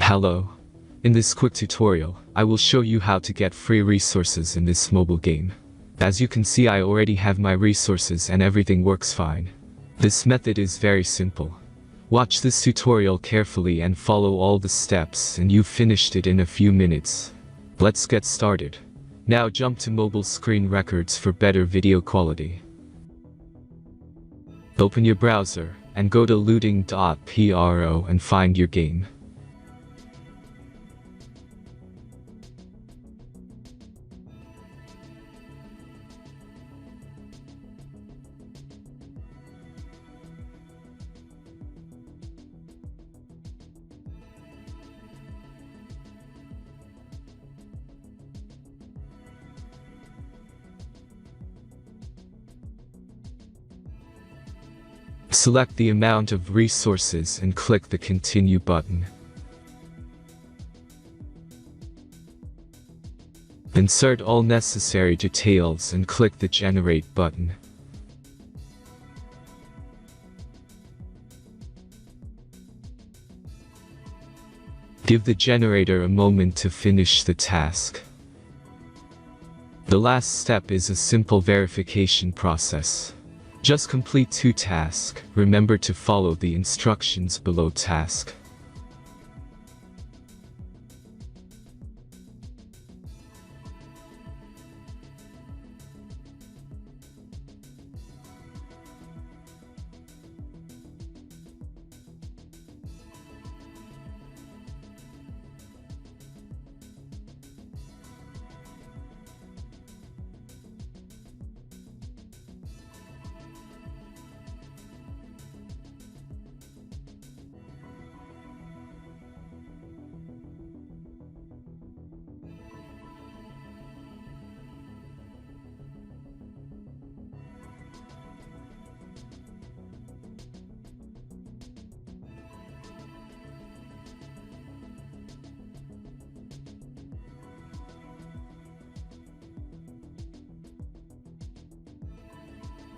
Hello. In this quick tutorial, I will show you how to get free resources in this mobile game. As you can see, I already have my resources and everything works fine. This method is very simple. Watch this tutorial carefully and follow all the steps and you've finished it in a few minutes. Let's get started. Now jump to mobile screen records for better video quality. Open your browser and go to looting.pro and find your game. Select the amount of resources and click the Continue button. Insert all necessary details and click the Generate button. Give the generator a moment to finish the task. The last step is a simple verification process. Just complete 2 tasks. Remember to follow the instructions below task.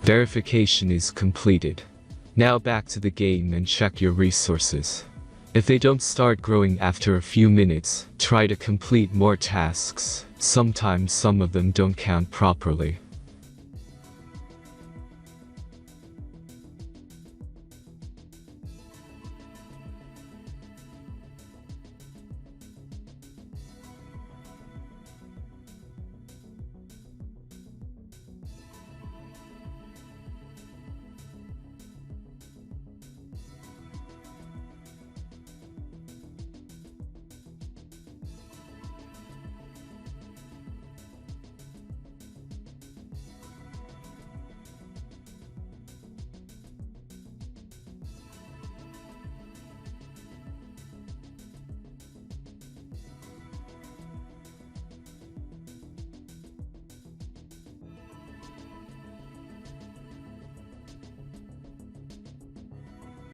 Verification is completed. Now back to the game and check your resources. If they don't start growing after a few minutes, try to complete more tasks. Sometimes some of them don't count properly.